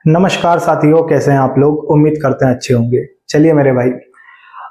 नमस्कार साथियों, कैसे हैं आप लोग। उम्मीद करते हैं अच्छे होंगे। चलिए मेरे भाई,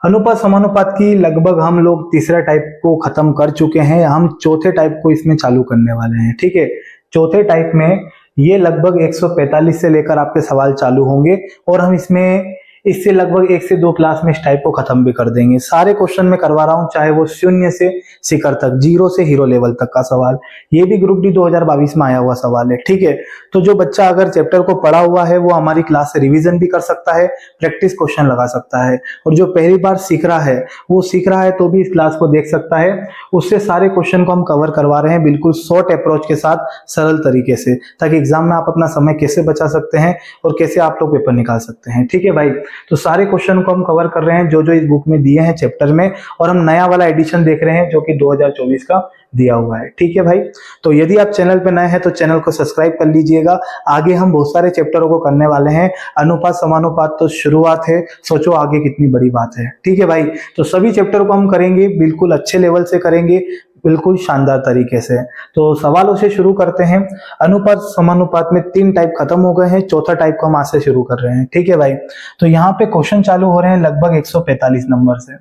अनुपात समानुपात की लगभग हम लोग तीसरा टाइप को खत्म कर चुके हैं। हम चौथे टाइप को इसमें चालू करने वाले हैं। ठीक है, चौथे टाइप में ये लगभग 145 से लेकर आपके सवाल चालू होंगे और हम इसमें इससे लगभग 1 से 2 क्लास में इस टाइप को खत्म भी कर देंगे। सारे क्वेश्चन में करवा रहा हूं, चाहे वो शून्य से शिखर तक, जीरो से हीरो लेवल तक का सवाल। ये भी ग्रुप डी 2022 में आया हुआ सवाल है। ठीक है, तो जो बच्चा अगर चैप्टर को पढ़ा हुआ है वो हमारी क्लास से रिवीजन भी कर सकता है, प्रैक्टिस क्वेश्चन लगा सकता है। और जो पहली बार सीख रहा है वो सीख रहा है तो भी इस क्लास को देख सकता है। उससे सारे क्वेश्चन को हम कवर करवा रहे हैं बिल्कुल शॉर्ट अप्रोच के साथ, सरल तरीके से, ताकि एग्जाम में आप अपना समय कैसे बचा सकते हैं और कैसे आप लोग पेपर निकाल सकते हैं। ठीक है भाई, तो सारे क्वेश्चन को हम कवर कर रहे हैं जो जो इस बुक में दिए हैं चैप्टर में, और हम नया वाला एडिशन देख रहे हैं जो कि 2024 का दिया हुआ है। ठीक है भाई, तो यदि आप चैनल पे नए हैं तो चैनल को सब्सक्राइब कर लीजिएगा। आगे हम बहुत सारे चैप्टरों को करने वाले हैं। अनुपात समानुपात तो शुरुआत है, सोचो आगे कितनी बड़ी बात है। ठीक है भाई, तो सभी चैप्टर को हम करेंगे, बिल्कुल अच्छे लेवल से करेंगे, बिल्कुल शानदार तरीके से। तो सवालों से शुरू करते हैं। अनुपात समानुपात में 3 टाइप खत्म हो गए हैं, चौथा टाइप को हम आज से शुरू कर रहे हैं। ठीक है भाई, तो यहाँ पे क्वेश्चन चालू हो रहे हैं लगभग 145 नंबर से।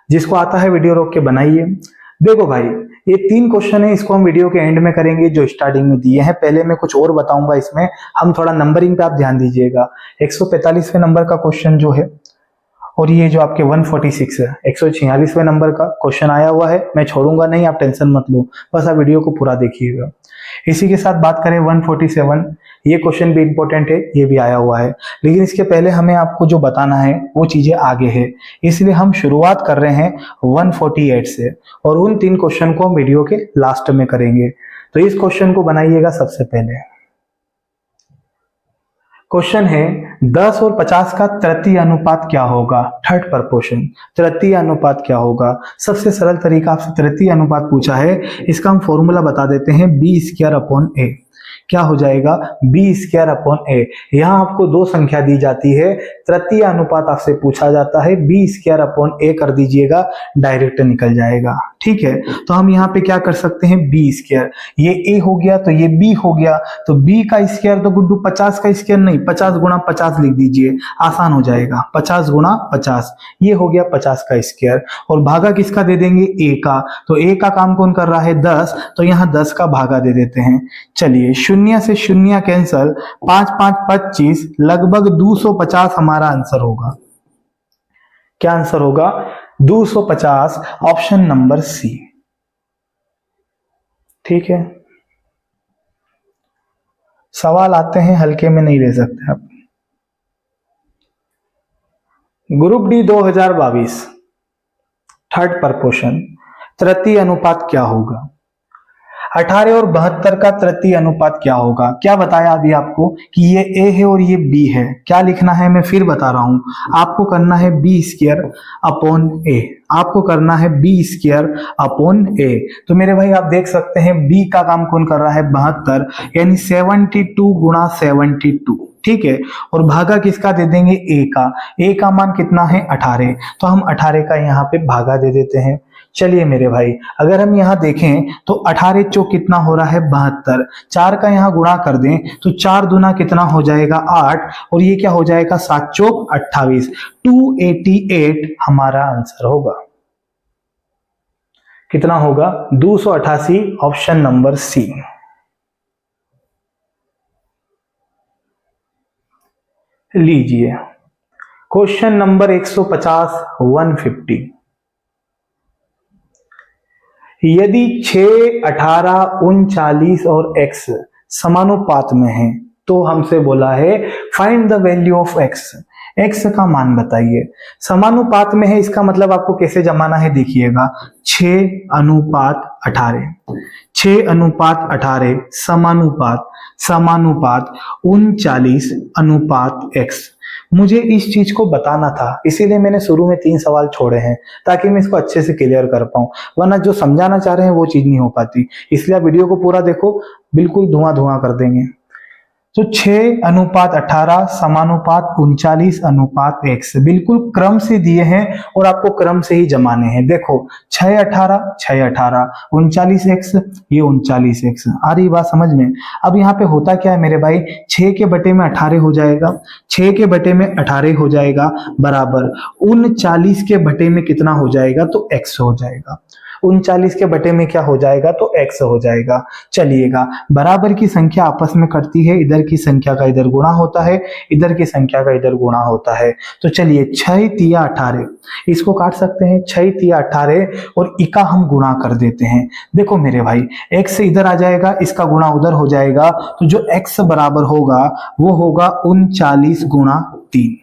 जिसको आता है वीडियो रोक के बनाइए। देखो भाई, ये 3 क्वेश्चन है, इसको हम वीडियो के एंड में करेंगे जो स्टार्टिंग में दिए हैं। पहले मैं कुछ और बताऊंगा इसमें, हम थोड़ा नंबरिंग पे आप ध्यान दीजिएगा। 145वें नंबर का क्वेश्चन जो है, और ये जो आपके 146 है, 146वें नंबर का क्वेश्चन आया हुआ है। मैं छोड़ूंगा नहीं, आप टेंशन मत लो, बस आप वीडियो को पूरा देखिएगा। इसी के साथ बात करें 147, ये क्वेश्चन भी इंपॉर्टेंट है, ये भी आया हुआ है। लेकिन इसके पहले हमें आपको जो बताना है वो चीजें आगे है, इसलिए हम शुरुआत कर रहे हैं 148 से, और उन 3 क्वेश्चन को हम वीडियो के लास्ट में करेंगे। तो इस क्वेश्चन को बनाइएगा सबसे पहले। क्वेश्चन है 10 और 50 का तृतीय अनुपात क्या होगा। थर्ड प्रपोर्शन, तृतीय अनुपात क्या होगा। सबसे सरल तरीका आपसे तृतीय अनुपात पूछा है, इसका हम फॉर्मूला बता देते हैं, b² a। क्या हो जाएगा, b²a। यहाँ आपको 2 संख्या दी जाती है, तृतीय अनुपात आपसे पूछा जाता है, b² कर दीजिएगा, डायरेक्ट निकल जाएगा। ठीक है, तो हम यहाँ पे क्या कर सकते हैं, b², ये a हो गया तो ये b हो गया, तो b का स्क्वायर तो गुड्डू 50 का स्क्वायर नहीं, 50 गुणा 50 लिख दीजिए, आसान हो जाएगा। 50 गुणा 50, ये हो गया 50 का स्क्वायर। और भागा किसका दे देंगे, a का, तो a का काम कौन कर रहा है, 10, तो यहाँ 10 का भागा दे देते हैं। चलिए, शून्य से शून्य कैंसल, 5 5 25, लगभग 250 हमारा आंसर होगा। क्या आंसर होगा, 250, ऑप्शन नंबर सी। ठीक है, सवाल आते हैं, हल्के में नहीं ले सकते आप। ग्रुप डी 2022, थर्ड प्रपोर्शन, तृतीय अनुपात क्या होगा। 18 और 72 का तृतीय अनुपात क्या होगा। क्या बताया अभी आपको कि ये a है और ये b है। क्या लिखना है, मैं फिर बता रहा हूं, आपको करना है b² a, आपको करना है b² a। तो मेरे भाई आप देख सकते हैं b का काम कौन कर रहा है, 72, यानी 72 गुणा 72। ठीक है, और भागा किसका दे देंगे, a का। a का मान कितना है, 18, तो हम 18 का यहाँ पे भागा दे देते हैं। चलिए मेरे भाई, अगर हम यहाँ देखें तो 18 चौक कितना हो रहा है, 72, 4 का यहाँ गुणा कर दें तो 4 दूना कितना हो जाएगा, 8, और ये क्या हो जाएगा, 7 चौक 28, 288 हमारा आंसर होगा। कितना होगा, 288, ऑप्शन नंबर सी। लीजिए क्वेश्चन नंबर 150, 150। यदि 6, 18, 39 और x समानुपात में है तो हमसे बोला है find the value of x, x का मान बताइए। समानुपात में है, इसका मतलब आपको कैसे जमाना है, देखिएगा, 6:18, 6:18 समानुपात, समानुपात 39:x। मुझे इस चीज को बताना था, इसीलिए मैंने शुरू में 3 सवाल छोड़े हैं, ताकि मैं इसको अच्छे से क्लियर कर पाऊं, वरना जो समझाना चाह रहे हैं वो चीज नहीं हो पाती। इसलिए आप वीडियो को पूरा देखो, बिल्कुल धुआं धुआं कर देंगे। तो 6:18 समानुपात 39:x बिल्कुल क्रम से दिए हैं और आपको क्रम से ही जमाने हैं। देखो 6:18 39x, ये 39x आ रही बात समझ में। अब यहाँ पे होता क्या है मेरे भाई, 6 के बटे में 18 हो जाएगा, 6 के बटे में 18 हो जाएगा बराबर 39 के बटे में कितना हो जाएगा, तो x हो जाएगा। 39 के बटे में क्या हो जाएगा, तो x हो जाएगा। चलिएगा, बराबर की संख्या आपस में कटती है, इधर की संख्या का इधर गुणा होता है, इधर की संख्या का इधर गुणा होता है। तो चलिए 6 तिया 18 इसको काट सकते हैं, 6 तिया 18 और इका हम गुणा कर देते हैं। देखो मेरे भाई x इधर आ जाएगा, इसका गुणा उधर हो जाएगा, तो जो x बराबर होगा वो होगा 39 गुणा 3,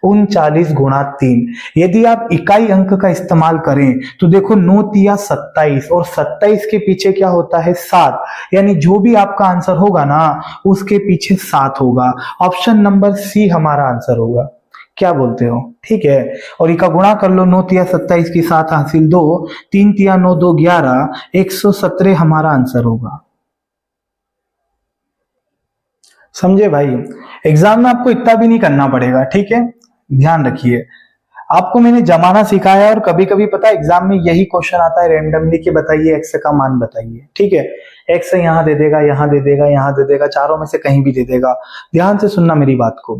39 गुणा 3। यदि आप इकाई अंक का इस्तेमाल करें तो देखो 9 तिया 27 और 27 के पीछे क्या होता है, 7, यानी जो भी आपका आंसर होगा ना उसके पीछे 7 होगा। ऑप्शन नंबर सी हमारा आंसर होगा। क्या बोलते हो, ठीक है। और इका गुणा कर लो, 9 तिया 27 की 7 हासिल 2, 3 तिया 9 2 11, 117 हमारा आंसर होगा। समझे भाई, एग्जाम में आपको इतना भी नहीं करना पड़ेगा, ठीक है, ध्यान रखिए। आपको मैंने जमाना सिखाया और कभी कभी पता है एग्जाम में यही क्वेश्चन आता है रैंडमली कि बताइए एक्स का मान बताइए, ठीक है। एक्स यहां दे देगा, यहां दे देगा, यहां दे देगा, चारों में से कहीं भी दे देगा। ध्यान से सुनना मेरी बात को।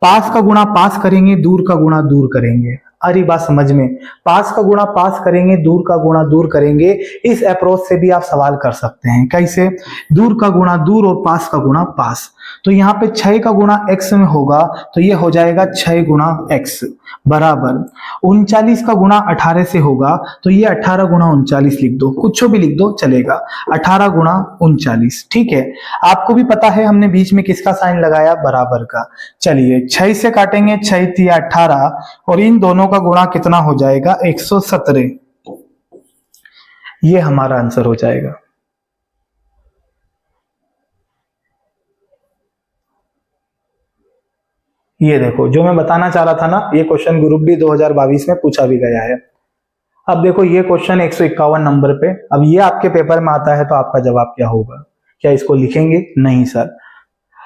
पास का गुणा पास करेंगे, दूर का गुणा दूर करेंगे। अरे बात समझ में, पास का गुणा पास करेंगे, दूर का गुणा दूर करेंगे। इस अप्रोच से भी आप सवाल कर सकते हैं। कैसे, दूर का गुणा दूर और पास का गुणा पास। तो यहाँ पे 6 का गुणा x में होगा तो ये हो जाएगा 6 गुणा x बराबर 39 का गुणा 18 से होगा तो ये 18 गुणा 39 लिख दो, कुछ भी लिख दो चलेगा, 18 गुणा 39, ठीक है। आपको भी पता है हमने बीच में किसका साइन लगाया, बराबर का। चलिए 6 से काटेंगे, 6 तिया 18 और इन दोनों का गुणा कितना हो जाएगा, 117। ये हमारा आंसर हो जाएगा। ये देखो जो मैं बताना चाह रहा था ना, ये क्वेश्चन ग्रुप डी 2022 में पूछा भी गया है। अब देखो ये क्वेश्चन 151 नंबर पे, अब ये आपके पेपर में आता है तो आपका जवाब क्या होगा, क्या इसको लिखेंगे, नहीं सर।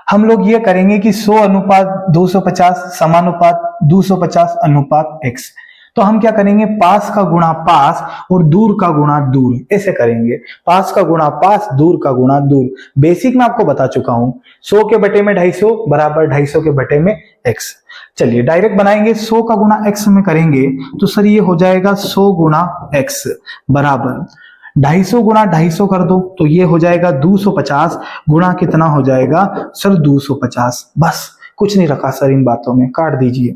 हम लोग ये करेंगे कि 100 अनुपात 250 समानुपात 250 अनुपात x। तो हम क्या करेंगे, पास का गुणा पास और दूर का गुणा दूर, ऐसे करेंगे। पास का गुणा पास, दूर का गुणा दूर। बेसिक में आपको बता चुका हूं, 100 के बटे में 250 बराबर 250 के बटे में x। चलिए डायरेक्ट बनाएंगे, 100 का गुणा x में करेंगे तो सर ये हो जाएगा 100 गुणा x बराबर 250 गुणा 250 कर दो तो ये हो जाएगा 250 गुणा कितना हो जाएगा सर 250। बस कुछ नहीं रखा सर इन बातों में, काट दीजिए।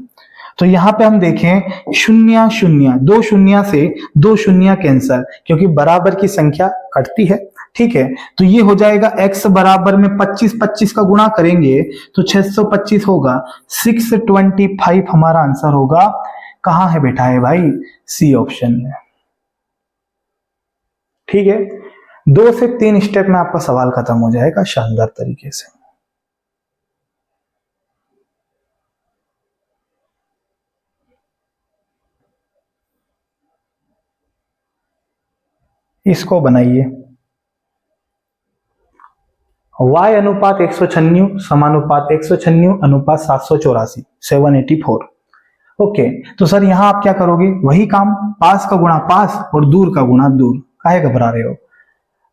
तो यहां पे हम देखें शून्य शून्य, दो शून्य से दो शून्य कैंसर, क्योंकि बराबर की संख्या कटती है, ठीक है। तो ये हो जाएगा x बराबर में 25 25 का गुणा करेंगे तो 625 होगा, 625 हमारा आंसर होगा। कहां है बेटा है भाई, सी ऑप्शन में, ठीक है। 2 से 3 स्टेप में आपका सवाल खत्म हो जाएगा शानदार तरीके से। इसको बनाइए, y अनुपात 196 समानुपात 196 अनुपात 784 784। ओके, तो सर यहां आप क्या करोगे, वही काम, पास का गुणा पास और दूर का गुणा दूर। काहे घबरा रहे हो,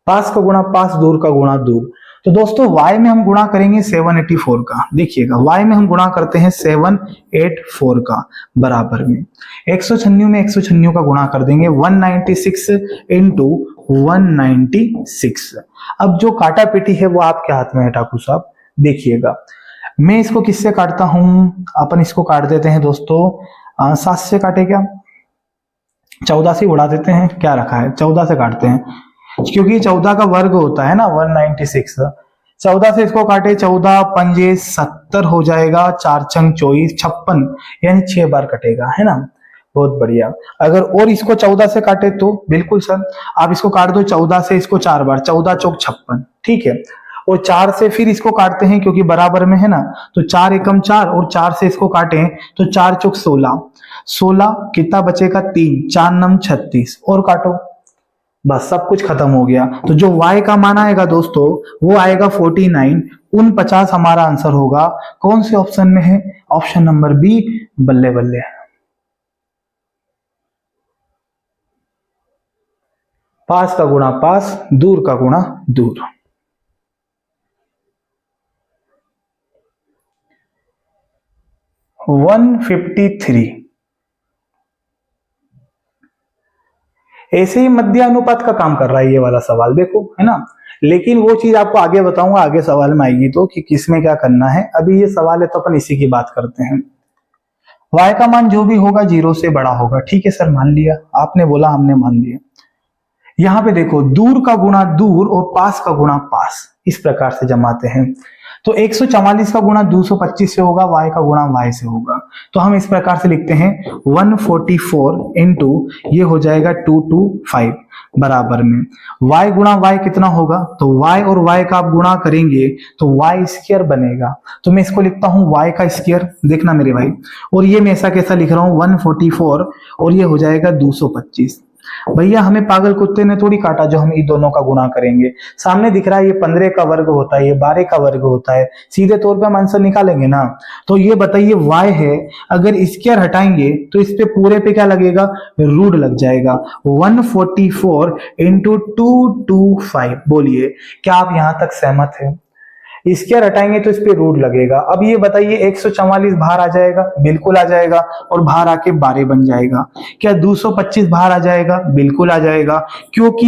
पास का गुणा पास, दूर का गुणा दूर। तो दोस्तों y में हम गुणा करेंगे 784 का, देखिएगा y में हम गुणा करते हैं 784 का बराबर में 196 में 196 का गुणा कर देंगे 196 इंटू 196। अब जो काटा पेटी है वो आपके हाथ में है ठाकुर साहब, देखिएगा। मैं इसको किससे काटता हूं, अपन इसको काट देते हैं दोस्तों 7 से काटे क्या, 14 से उड़ा देते हैं, क्या रखा है 14 से काटते हैं, क्योंकि 14 का वर्ग होता है ना 196। 14 से इसको काटे, 14 पंजे 70 हो जाएगा, 4 छंग 24 56, यानी 6 बार कटेगा, है ना। बहुत बढ़िया। अगर और इसको 14 से काटे तो बिल्कुल सर आप इसको काट दो 14 से इसको 4 बार, 14 चौक 56, ठीक है। और 4 से फिर इसको काटते हैं क्योंकि बराबर में है ना, तो 4 एकम 4 और 4 से इसको काटें तो 4 चौक 16, 16 कितना बचेगा 3, 4 नम 36 और काटो बस सब कुछ खत्म हो गया। तो जो y का मान आएगा दोस्तों वो आएगा 49, 49 हमारा आंसर होगा। कौन से ऑप्शन में है? ऑप्शन नंबर बी, बल्ले बल्ले। पास का गुणा पास, दूर का गुणा दूर। वन 53। ऐसे ही मध्य अनुपात का काम कर रहा है ये वाला सवाल, देखो, है ना। लेकिन वो चीज आपको आगे बताऊंगा, आगे सवाल में आएगी तो, कि किसमें क्या करना है। अभी ये सवाल है तो अपन इसी की बात करते हैं। y का मान जो भी होगा 0 से बड़ा होगा। ठीक है सर, मान लिया, आपने बोला हमने मान लिया। यहां पे देखो, दूर का गुणा दूर और पास का गुणा पास, इस प्रकार से जमाते हैं। तो 144 का गुणा 225 से होगा, y का गुणा y से होगा। तो हम इस प्रकार से लिखते हैं 144 इंटू ये हो जाएगा 225 बराबर में y गुणा y कितना होगा? तो y और y का आप गुणा करेंगे तो y स्क्वायर बनेगा। तो मैं इसको लिखता हूं y का स्क्वायर, देखना मेरे भाई। और ये मैं ऐसा कैसा लिख रहा हूं 144 और ये हो जाएगा 225। भैया हमें पागल कुत्ते ने थोड़ी काटा जो हम इन दोनों का गुणा करेंगे। सामने दिख रहा है ये 15 का वर्ग होता है, ये 12 का वर्ग होता है, सीधे तौर पे हम आंसर निकालेंगे ना। तो ये बताइए y है, अगर स्क्वायर हटाएंगे तो इस पे पूरे पे क्या लगेगा? रूट लग जाएगा। 144 इंटू 225। बोलिए क्या आप यहां तक सहमत है? स्क्वायर हटाएंगे तो इस पे रूट लगेगा। अब ये बताइए 144 बाहर आ जाएगा? बिल्कुल आ जाएगा, और बाहर आके 12 बन जाएगा। क्या 225 बाहर आ जाएगा? बिल्कुल आ जाएगा, क्योंकि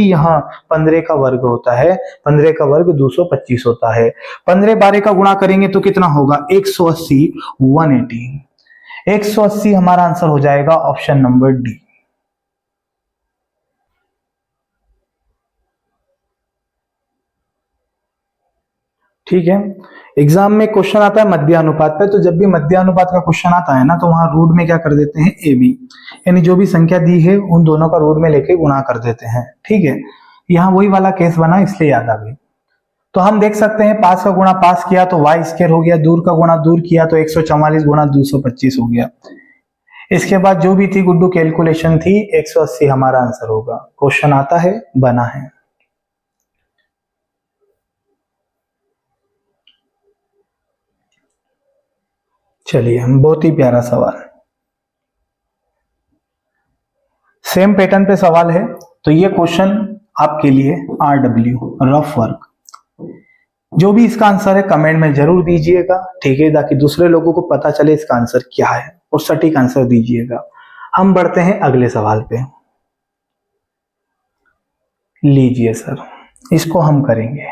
यहाँ 15 का वर्ग होता है, 15 का वर्ग 225 होता है। 15 12 का गुणा करेंगे तो कितना होगा? 180, 180। 180 हमारा आंसर हो जाएगा ऑप्शन नंबर डी। ठीक है। एग्जाम में क्वेश्चन आता है मध्य अनुपात पे, तो जब भी मध्य अनुपात का क्वेश्चन आता है ना तो वहां रूट में क्या कर देते हैं? ए बी, यानी जो भी संख्या दी है उन दोनों का रूट में लेके गुणा कर देते हैं। ठीक है, यहाँ वही वाला केस बना इसलिए याद आ गई। तो हम देख सकते हैं पास का गुणा पास किया तो y स्क्वायर हो गया, दूर का गुणा दूर किया तो 144 गुणा 225 हो गया। इसके बाद जो भी थी गुड्डू कैलकुलेशन थी, 180 हमारा आंसर होगा। क्वेश्चन आता है, बना है। चलिए, बहुत ही प्यारा सवाल, सेम पैटर्न पे सवाल है। तो ये क्वेश्चन आपके लिए RW, रफ वर्क। जो भी इसका आंसर है कमेंट में जरूर दीजिएगा, ठीक है, ताकि दूसरे लोगों को पता चले इसका आंसर क्या है, और सटीक आंसर दीजिएगा। हम बढ़ते हैं अगले सवाल पे। लीजिए सर, इसको हम करेंगे,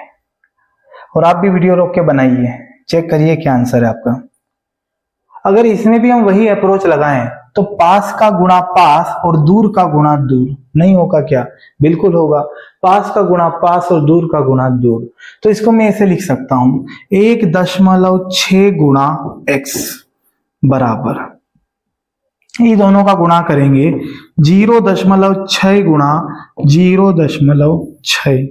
और आप भी वीडियो रोक के बनाइए, चेक करिए क्या आंसर है आपका। अगर इसमें भी हम वही अप्रोच लगाएं तो पास का गुणा पास और दूर का गुणा दूर नहीं होगा क्या? बिल्कुल होगा। पास का गुणा पास और दूर का गुणा दूर। तो इसको मैं ऐसे लिख सकता हूं 1.6 गुणा x बराबर, ये दोनों का गुणा करेंगे 0.6 गुणा 0.6।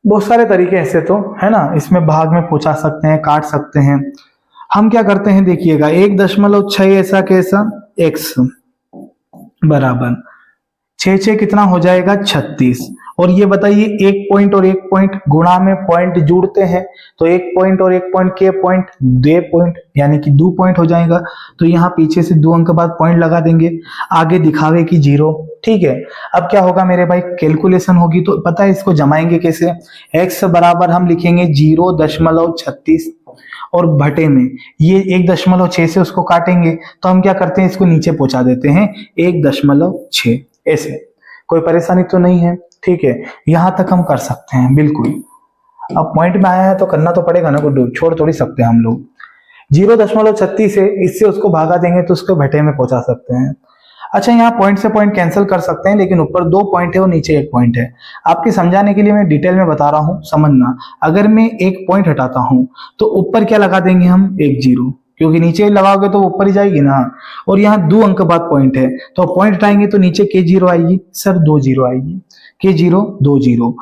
बहुत सारे तरीके ऐसे तो है ना, इसमें भाग में पूछा सकते हैं, काट सकते हैं। हम क्या करते हैं देखिएगा, 1.6 ऐसा कैसा x बराबर 6 कितना हो जाएगा? 36। और ये बताइए एक पॉइंट और एक पॉइंट गुणा में पॉइंट जुड़ते हैं, तो एक पॉइंट और एक पॉइंट के पॉइंट 2 पॉइंट, यानी कि 2 पॉइंट हो जाएगा। तो यहाँ पीछे से 2 अंक के बाद पॉइंट लगा देंगे, आगे दिखावे की 0। ठीक है, अब क्या होगा मेरे भाई? कैलकुलेशन होगी, तो पता है इसको जमाएंगे कैसे? x बराबर हम लिखेंगे 0.36 और भटे में ये 1.6 से उसको काटेंगे, तो हम क्या करते हैं इसको नीचे पहुंचा देते हैं 1.6, ऐसे। कोई परेशानी तो नहीं है? ठीक है, यहां तक हम कर सकते हैं बिल्कुल। अब पॉइंट में आया है तो करना तो पड़ेगा ना गुड्डू, छोड़ थोड़ी सकते हैं हम लोग। 0.36 है, इससे उसको भागा देंगे तो उसको भटे में पहुंचा सकते हैं। अच्छा, यहाँ पॉइंट से पॉइंट कैंसिल कर सकते हैं, लेकिन ऊपर 2 पॉइंट है और नीचे 1 पॉइंट है। आपके समझाने के लिए मैं डिटेल में बता रहा हूं, समझना। अगर मैं 1 पॉइंट हटाता हूं तो ऊपर क्या लगा देंगे हम? 1 0, क्योंकि नीचे लगाओगे तो ऊपर ही जाएगी ना। और यहाँ 2 अंक बाद पॉइंट है, तो पॉइंट हटाएंगे तो नीचे के 0 आएगी सर, 2 0 आएगी, के 0 2 0।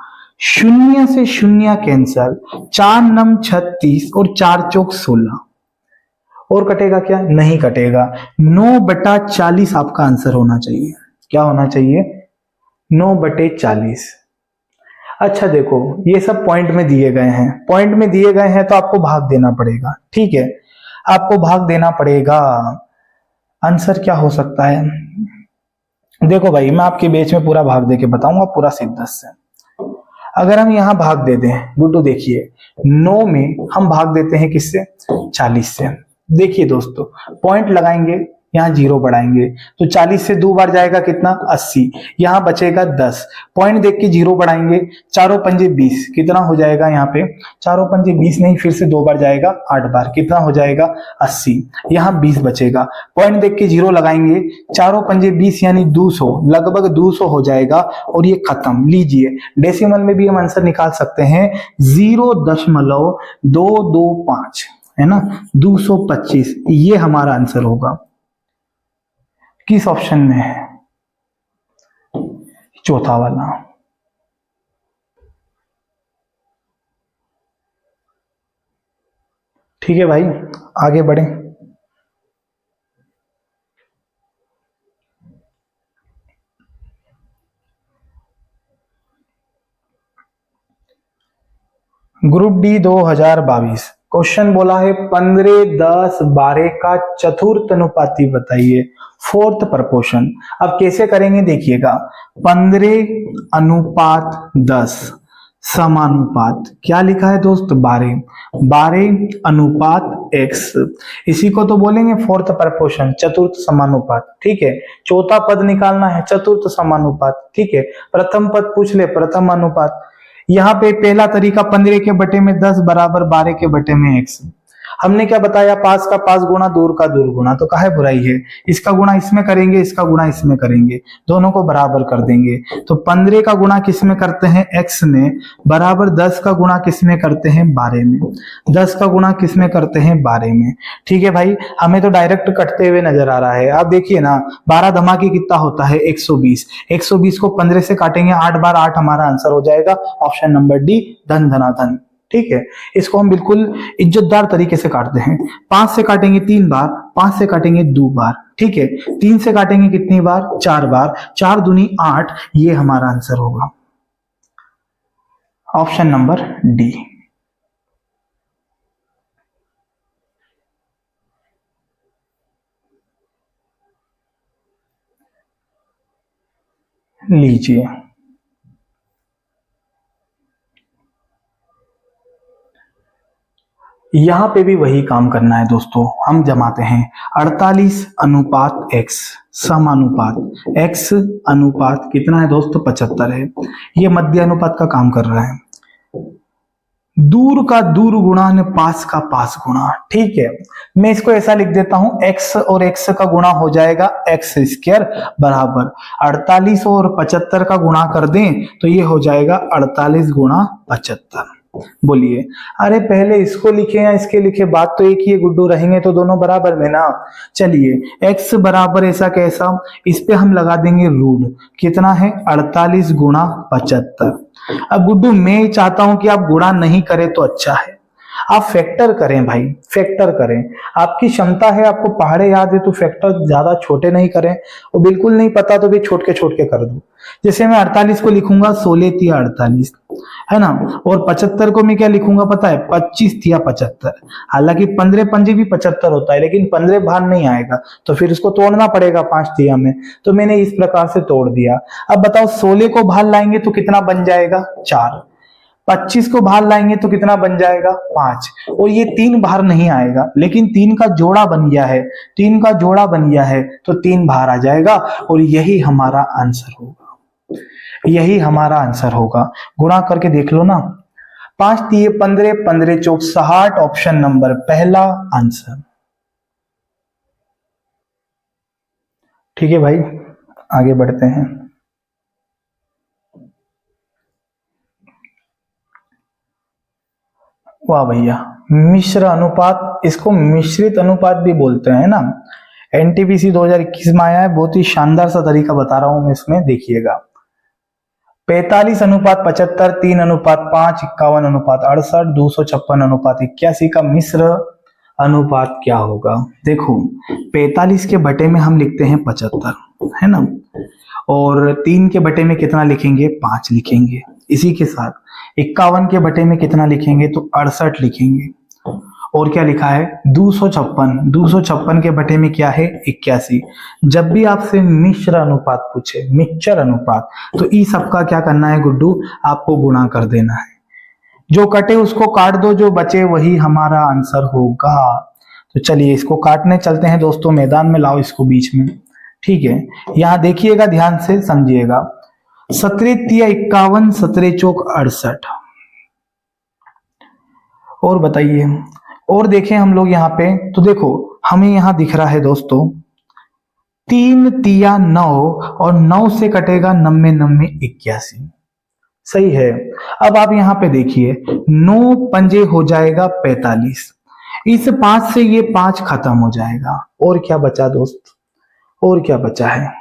शून्य से शून्य कैंसल, 4 9 36 और 4 चौक 16। और कटेगा क्या? नहीं कटेगा। 9/40 आपका आंसर होना चाहिए। क्या होना चाहिए? 9/40। अच्छा देखो, ये सब पॉइंट में दिए गए हैं, पॉइंट में दिए गए हैं तो आपको भाग देना पड़ेगा, ठीक है, आपको भाग देना पड़ेगा। आंसर क्या हो सकता है? देखो भाई, मैं आपके बेच में पूरा भाग दे के बताऊंगा, पूरा सिद्ध से। अगर हम यहाँ भाग दे दें गुड्डू, देखिए 9 में हम भाग देते हैं किससे? 40 से। देखिए दोस्तों, पॉइंट लगाएंगे, यहाँ 0 बढ़ाएंगे तो 40 से 2 बार जाएगा कितना? 80। यहाँ बचेगा 10। पॉइंट देख के 0 बढ़ाएंगे, 4 पंजे 20, कितना हो जाएगा यहाँ पे? 4 पंजे 20 नहीं, फिर से 2 बार जाएगा, 8 बार, कितना हो जाएगा? 80। यहाँ 20 बचेगा, पॉइंट देख के 0 लगाएंगे, 4 पंजे 20 यानी 200, लगभग 200 हो जाएगा और ये खत्म। लीजिए, डेसिमल में भी हम आंसर निकाल सकते हैं, 0.225, है ना, 225, ये हमारा आंसर होगा। किस ऑप्शन में है? चौथा वाला। ठीक है भाई, आगे बढ़े। ग्रुप डी 2022, क्वेश्चन बोला है 15, 10, 12 का चतुर्थ अनुपाती बताइए, फोर्थ प्रपोर्शन। अब कैसे करेंगे देखिएगा, 15:10 समानुपात, क्या लिखा है दोस्त? 12:x, इसी को तो बोलेंगे फोर्थ प्रपोर्शन, चतुर्थ समानुपात, ठीक है। चौथा पद निकालना है, चतुर्थ समानुपात, ठीक है। प्रथम पद पूछ ले, प्रथम अनुपात। यहाँ पे पहला तरीका 15 के बटे में 10 बराबर 12 के बटे में x। हमने क्या बताया? पास का पास गुणा दूर का दूर गुणा, तो काहे बुराई है? इसका गुणा इसमें करेंगे, इसका गुणा इसमें करेंगे, दोनों को बराबर कर देंगे। तो 15 का गुणा किसमें करते हैं? x में, बराबर 10 का गुणा किसमें करते हैं? 12 में। 10 का गुणा किसमें करते हैं? 12 में। ठीक है भाई, हमें तो डायरेक्ट कटते हुए नजर आ रहा है। आप देखिए ना, 12 धमाके कितना होता है? 120। 120 को 15 से काटेंगे, 8 बार 8 हमारा आंसर हो जाएगा, ऑप्शन नंबर डी, धन धनाधन। ठीक है, इसको हम बिल्कुल इज्जतदार तरीके से काटते हैं। 5 से काटेंगे 3 बार, 5 से काटेंगे 2 बार, ठीक है। 3 से काटेंगे कितनी बार? 4 बार, 4 दूनी 8, ये हमारा आंसर होगा, ऑप्शन नंबर डी। लीजिए, यहां पे भी वही काम करना है दोस्तों। हम जमाते हैं 48:x समानुपात x अनुपात कितना है दोस्तों? 75 है। ये मध्य अनुपात का काम कर रहा है। दूर का दूर गुणा ने पास का पास गुणा, ठीक है। मैं इसको ऐसा लिख देता हूं, x और x का गुणा हो जाएगा x² बराबर 48 और 75 का गुणा कर दें तो ये हो जाएगा 48 गुणा 75। बोलिए, अरे पहले इसको लिखे या इसके लिखे, बात तो एक ही है गुड्डू, रहेंगे तो दोनों बराबर में ना। चलिए, x बराबर ऐसा कैसा, इस पे हम लगा देंगे रूट, कितना है? 48 गुणा 75। अब गुड्डू मैं चाहता हूं कि आप गुणा नहीं करें तो अच्छा है, आप फैक्टर करें भाई, फैक्टर करें। आपकी क्षमता है, आपको पहाड़े याद है, तो फैक्टर ज्यादा छोटे नहीं करें, और बिल्कुल नहीं पता तो भी छोटे छोटे कर दो। जैसे मैं 48 को लिखूंगा 16 तिया 48, है ना, और 75 को मैं क्या लिखूंगा पता है? 25 तिया 75। हालांकि 15 पंजे भी 75 होता है, लेकिन 15 बाहर नहीं आएगा, तो फिर इसको तोड़ना पड़ेगा 5 तिया में, तो मैंने इस प्रकार से तोड़ दिया। अब बताओ, 16 को बाहर लाएंगे तो कितना बन जाएगा? 4। 25 को बाहर लाएंगे तो कितना बन जाएगा? 5। और ये 3 बाहर नहीं आएगा, लेकिन 3 का जोड़ा बन गया है, 3 का जोड़ा बन गया है तो 3 बाहर आ जाएगा, और यही हमारा आंसर होगा, यही हमारा आंसर होगा। गुणा करके देख लो ना, 5 तिये 15, 15 चौक 60, ऑप्शन नंबर पहला आंसर। ठीक है भाई, आगे बढ़ते हैं। वाह भैया, मिश्र अनुपात, इसको मिश्रित अनुपात भी बोलते हैं ना। एनटीपीसी 2021 में आया है, बहुत ही शानदार सा तरीका बता रहा हूं मैं इसमें, देखिएगा। 45:75, 3:5, 51:68, 256:81 का मिश्र अनुपात क्या होगा? देखो, 45 के बटे में हम लिखते हैं 75, है ना, और 3 के बटे में कितना लिखेंगे, 5 लिखेंगे। इसी के साथ 51 के बटे में कितना लिखेंगे, तो 68 लिखेंगे। और क्या लिखा है, 256 के बटे में क्या है, 81। जब भी आपसे मिश्र अनुपात पूछे, मिक्सचर अनुपात, तो ई सबका क्या करना है गुड्डू, आपको गुणा कर देना है। जो कटे उसको काट दो, जो बचे वही हमारा आंसर होगा। तो चलिए इसको काटने चलते हैं दोस्तों, मैदान में लाओ इसको बीच में। ठीक है, यहां देखिएगा, ध्यान से समझिएगा। 17 तिया 51, 17 चौक 68। और बताइए, और देखें हम लोग यहाँ पे, तो देखो हमें यहां दिख रहा है दोस्तों 3 तिया 9, और 9 से कटेगा 90 90 81। सही है। अब आप यहां पे देखिए, 9 पंजे हो जाएगा 45। इस 5 से ये 5 खत्म हो जाएगा। और क्या बचा दोस्त, और क्या बचा है,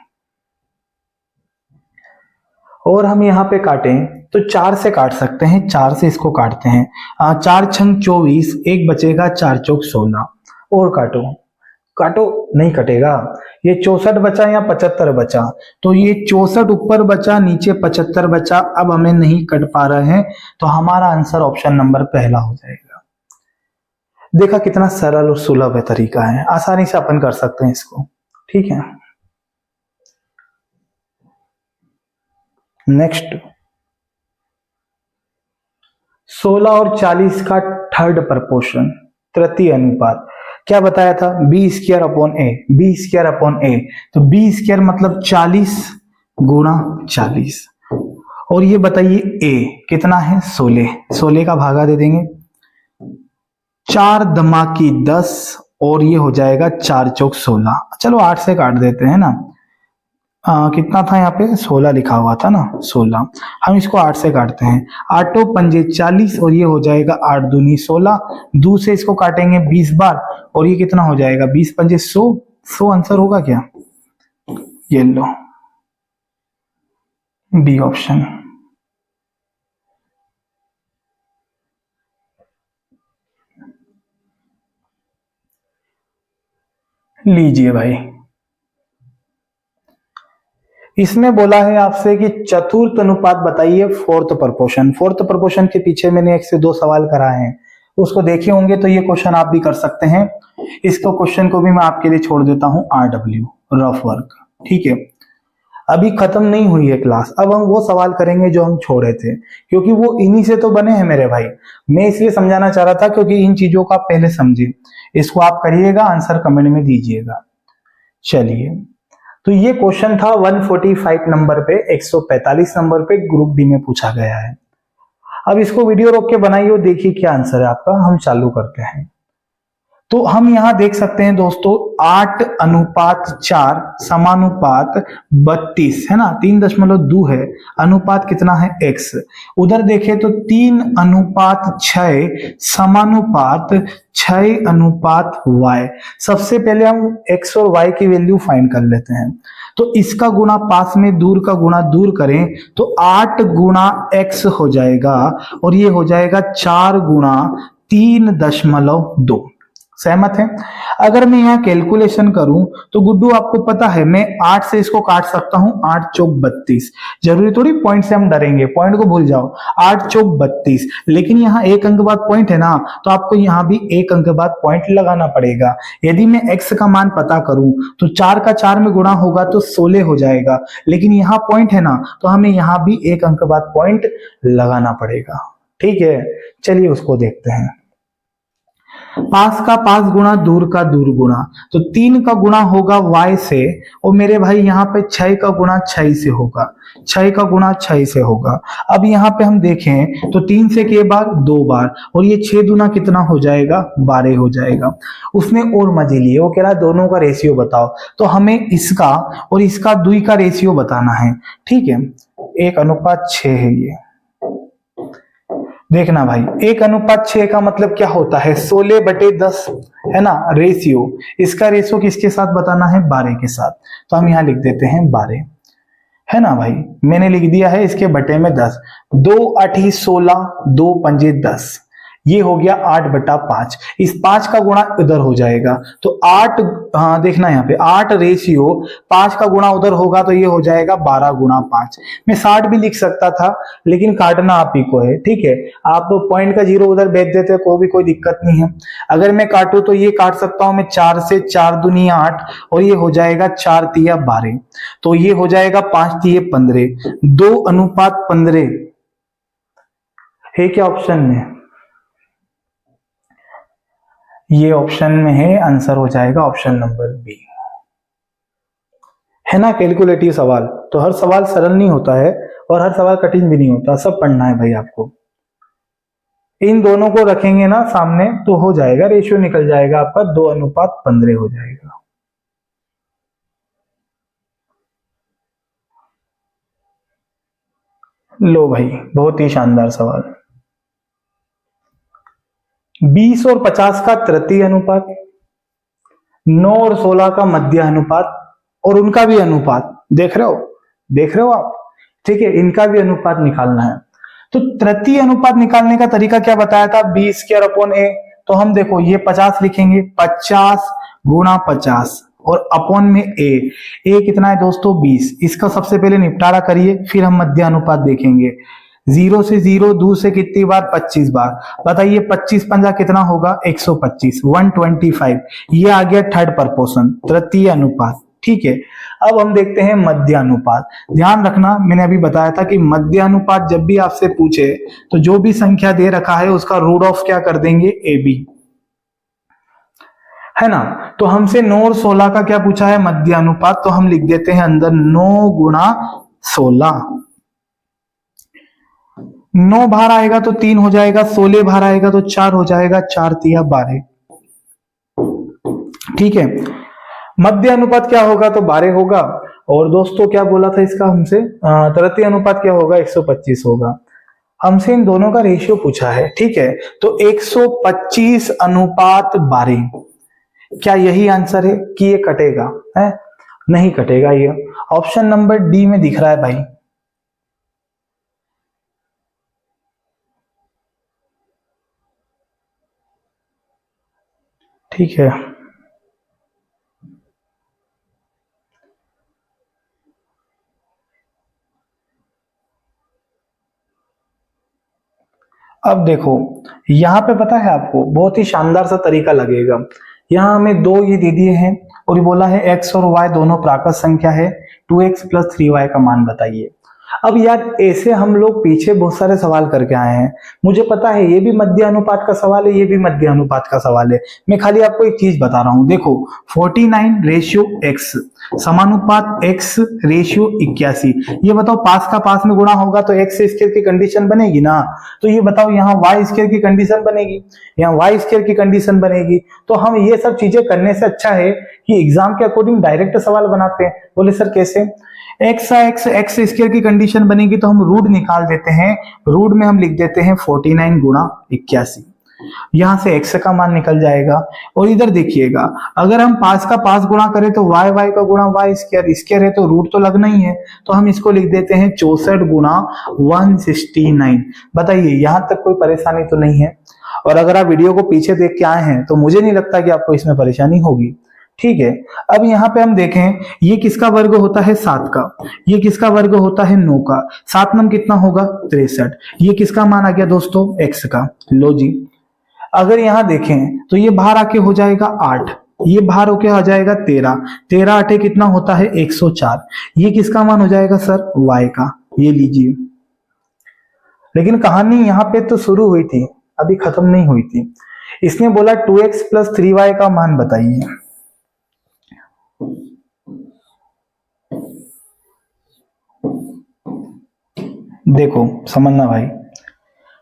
और हम यहाँ पे काटें तो 4 से काट सकते हैं, 4 से इसको काटते हैं। 4 छंग 24, एक बचेगा, 4 चौक 16। और काटो, काटो, नहीं कटेगा। ये 64 बचा या 75 बचा, तो ये 64 ऊपर बचा, नीचे 75 बचा। अब हमें नहीं कट पा रहे हैं, तो हमारा आंसर ऑप्शन नंबर पहला हो जाएगा। देखा कितना सरल और सुलभ है तरीका है, आसानी से अपन कर सकते हैं इसको। ठीक है, नेक्स्ट 16 और 40 का थर्ड प्रपोर्शन, तृतीय अनुपात। क्या बताया था, बी स्क्वायर अपॉन ए, बी स्क्वायर अपॉन ए। तो बी स्क्वायर मतलब 40 गुणा 40। और ये बताइए ए कितना है, 16। 16 का भागा दे देंगे, 4 दमाकी 10, और ये हो जाएगा 4 चौक 16। चलो 8 से काट देते हैं ना। कितना था यहाँ पे, 16 लिखा हुआ था ना, 16। हम इसको 8 से काटते हैं। 8 पंजे 40, और ये हो जाएगा 8 दूनी 16। 2 से इसको काटेंगे 20 बार, और ये कितना हो जाएगा, 20 पंजे 100। 100 आंसर होगा क्या, ये लो बी ऑप्शन। लीजिए भाई, इसमें बोला है आपसे कि चतुर्थ अनुपात बताइए फोर्थ प्रपोर्शन। फोर्थ प्रपोर्शन के पीछे मैंने 1 से 2 सवाल कराए हैं, उसको देखे होंगे, तो ये क्वेश्चन आप भी कर सकते हैं। इसको क्वेश्चन को भी मैं आपके लिए छोड़ देता हूं, RW रफ वर्क। ठीक है, अभी खत्म नहीं हुई है क्लास, अब हम वो सवाल करेंगे जो हम छोड़े थे, क्योंकि वो इन्हीं से तो बने हैं मेरे भाई। मैं इसलिए समझाना चाह रहा था क्योंकि इन चीजों का पहले समझिए। इसको आप करिएगा, आंसर कमेंट में दीजिएगा। चलिए, तो ये क्वेश्चन था 145 नंबर पे, 145 नंबर पे ग्रुप डी में पूछा गया है। अब इसको वीडियो रोक के बनाइए और देखिए क्या आंसर है आपका। हम चालू करते हैं। तो हम यहां देख सकते हैं दोस्तों 8:4 समानुपात 32 है ना, 3.2 है। अनुपात कितना है, x। उधर देखें तो 3:6 समानुपात 6:y। सबसे पहले हम x और y की वैल्यू फाइंड कर लेते हैं। तो इसका गुणा पास में, दूर का गुणा दूर करें तो 8 गुणा x हो जाएगा, और ये हो जाएगा 4 गुणा 3.2। सहमत है। अगर मैं यहाँ कैलकुलेशन करूं तो गुड्डू आपको पता है मैं 8 से इसको काट सकता हूं, 8 चौक 32। जरूरी थोड़ी पॉइंट से हम डरेंगे, पॉइंट को भूल जाओ। 8 चौक 32, लेकिन यहाँ एक अंक बाद पॉइंट है ना, तो आपको यहाँ भी एक अंक बाद पॉइंट लगाना पड़ेगा। यदि मैं x का मान पता करूं तो 4 का 4 में गुणा होगा तो 16 हो जाएगा, लेकिन यहाँ पॉइंट है ना, तो हमें यहाँ भी एक अंक बाद पॉइंट लगाना पड़ेगा। ठीक है, चलिए उसको देखते हैं। पास का पास गुणा दूर का दूर गुणा, तो 3 का गुणा होगा y से, और मेरे भाई यहाँ पे 6 का गुणा 6 से होगा, 6 का गुणा 6 से होगा। अब यहाँ पे हम देखें तो 3 से के बार 2 बार, और ये 6 दूना कितना हो जाएगा, 12 हो जाएगा। उसने और मजे लिए, वो कह रहा है दोनों का रेशियो बताओ, तो हमें इसका और इसका दुई का रेशियो बताना है। ठीक है, 1:6 है ये। देखना भाई, 1:6 का मतलब क्या होता है, 16/10 है ना रेशियो। इसका रेशियो किसके साथ बताना है, 12 के साथ। तो हम यहां लिख देते हैं 12, है ना भाई। मैंने लिख दिया है इसके बटे में 10। 2 8 16, 2 पंजे 10। ये हो गया 8/5। इस 5 का गुणा इधर हो जाएगा तो 8, हाँ देखना यहाँ पे 8 रेशियो 5 का गुणा उधर होगा तो ये हो जाएगा 12/5। मैं 60 भी लिख सकता था लेकिन काटना आप ही को है, ठीक है। आप पॉइंट का 0 उधर भेज देते कोई दिक्कत नहीं है। अगर मैं काटू तो ये काट सकता हूं मैं 4 से, 4 दूनी 8 और ये हो जाएगा 4 तिया 12, तो ये हो जाएगा 5 तिये 15, 2:15 है क्या ऑप्शन में? ये ऑप्शन में है, आंसर हो जाएगा ऑप्शन नंबर बी, है ना। कैलकुलेटिव सवाल तो हर सवाल सरल नहीं होता है और हर सवाल कठिन भी नहीं होता, सब पढ़ना है भाई आपको। इन दोनों को रखेंगे ना सामने तो हो जाएगा, रेशियो निकल जाएगा आपका 2:15 हो जाएगा। लो भाई बहुत ही शानदार सवाल। 20 और 50 का तृतीय अनुपात, 9 और 16 का मध्य अनुपात और उनका भी अनुपात देख रहे हो आप, ठीक है। इनका भी अनुपात निकालना है तो तृतीय अनुपात निकालने का तरीका क्या बताया था, b²/a। तो हम देखो ये 50 लिखेंगे, 50 गुणा 50 और अपॉन में a कितना है दोस्तों 20। इसका सबसे पहले निपटारा करिए फिर हम मध्य अनुपात देखेंगे। 0 से 0 दूर से कितनी बार, 25 बार। बताइए 25 पंजा कितना होगा, 125, 125। ये आ गया थर्ड प्रपोर्शन, तृतीय अनुपात, ठीक है। अब हम देखते हैं मध्य अनुपात। ध्यान रखना मैंने अभी बताया था कि मध्य अनुपात जब भी आपसे पूछे तो जो भी संख्या दे रखा है उसका रूट ऑफ क्या कर देंगे, AB, है ना। तो हमसे 9 और 16 का क्या पूछा है, मध्य अनुपात, तो हम लिख देते हैं अंदर 9 गुणा 16। 9 बाहर आएगा तो 3 हो जाएगा, 16 बाहर आएगा तो 4 हो जाएगा, 4 तिया 12, ठीक है। मध्य अनुपात क्या होगा तो 12 होगा। और दोस्तों क्या बोला था इसका हमसे, तृतीय अनुपात क्या होगा, 125 होगा। हमसे इन दोनों का रेशियो पूछा है, ठीक है। तो 125:12, क्या यही आंसर है कि ये कटेगा, है नहीं कटेगा, ये ऑप्शन नंबर डी में दिख रहा है भाई। ठीक है, अब देखो यहां पे पता है आपको बहुत ही शानदार सा तरीका लगेगा। यहां हमें दो ये दे दिए हैं और ये बोला है x और y दोनों प्राकृत संख्या है, 2x + 3y का मान बताइए। अब यार ऐसे हम लोग पीछे बहुत सारे सवाल करके आए हैं, मुझे पता है ये भी मध्य अनुपात का सवाल है, ये भी मध्य अनुपात का सवाल है। मैं खाली आपको एक चीज बता रहा हूं, देखो 49:x समानुपात x रेशियो 81। ये बताओ पास का पास में गुणा होगा तो x² की कंडीशन बनेगी ना। तो ये बताओ यहाँ y² की कंडीशन बनेगी, यहाँ y² की कंडीशन बनेगी। तो हम ये सब चीजें करने से अच्छा है कि एग्जाम के अकॉर्डिंग डायरेक्ट सवाल बनाते हैं। बोले सर कैसे, x² की कंडीशन बनेगी तो हम रूट निकाल देते हैं। रूट में हम लिख देते हैं 49 गुणा 81, यहां से x का मान निकल जाएगा। और इधर देखिएगा अगर हम पास का पास गुणा करें तो y का गुणा y² है तो रूट तो लगना ही है, तो हम इसको लिख देते हैं 64 गुणा 169। बताइए यहां तक कोई परेशानी तो नहीं है। और अगर आप वीडियो को पीछे देख के आए हैं तो मुझे नहीं लगता कि आपको इसमें परेशानी होगी, ठीक है। अब यहाँ पे हम देखें ये किसका वर्ग होता है 7 का, ये किसका वर्ग होता है 9 का, 7 9 कितना होगा 63। ये किसका मान आ गया दोस्तों x का। लो जी अगर यहाँ देखें तो ये बाहर आके हो जाएगा 8, ये बाहर होके आ जाएगा 13, 13 8 कितना होता है 104। ये किसका मान हो जाएगा सर y का, ये लीजिए। लेकिन कहानी यहाँ पे तो शुरू हुई थी, अभी खत्म नहीं हुई थी। इसने बोला 2x + 3y का मान बताइए। देखो समझना भाई,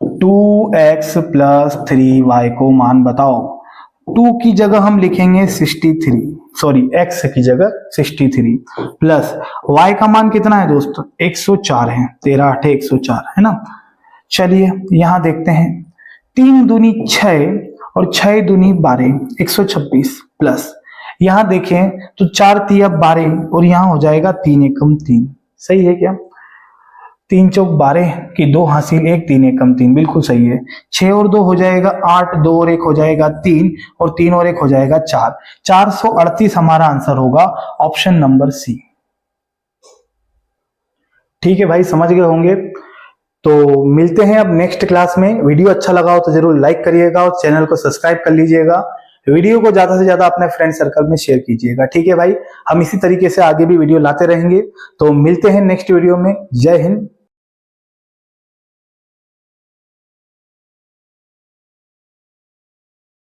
2x + 3y को मान बताओ। 2 की जगह हम लिखेंगे 63, सॉरी x की जगह 63 प्लस y का मान कितना है दोस्तों 104 है, 13 8 104 है ना। चलिए यहां देखते हैं 3 दूनी 6 और 6 दूनी 12 126 प्लस यहां देखें तो 4 तिया 12 और यहां हो जाएगा 3 एकम 3। सही है क्या। 3 चौक 12 की 2 हासिल 1, 3 एकम 3, बिल्कुल सही है। 6 और 2 हो जाएगा 8, 2 और 1 हो जाएगा 3, और 3 और 1 हो जाएगा 4। 438 हमारा आंसर होगा, ऑप्शन नंबर सी। ठीक है भाई, समझ गए होंगे। तो मिलते हैं अब नेक्स्ट क्लास में। वीडियो अच्छा लगा हो तो जरूर लाइक करिएगा और चैनल को सब्सक्राइब कर लीजिएगा। वीडियो को ज्यादा से ज्यादा अपने फ्रेंड सर्कल में शेयर कीजिएगा। ठीक है भाई, हम इसी तरीके से आगे भी वीडियो लाते रहेंगे। तो मिलते हैं नेक्स्ट वीडियो में। जय हिंद,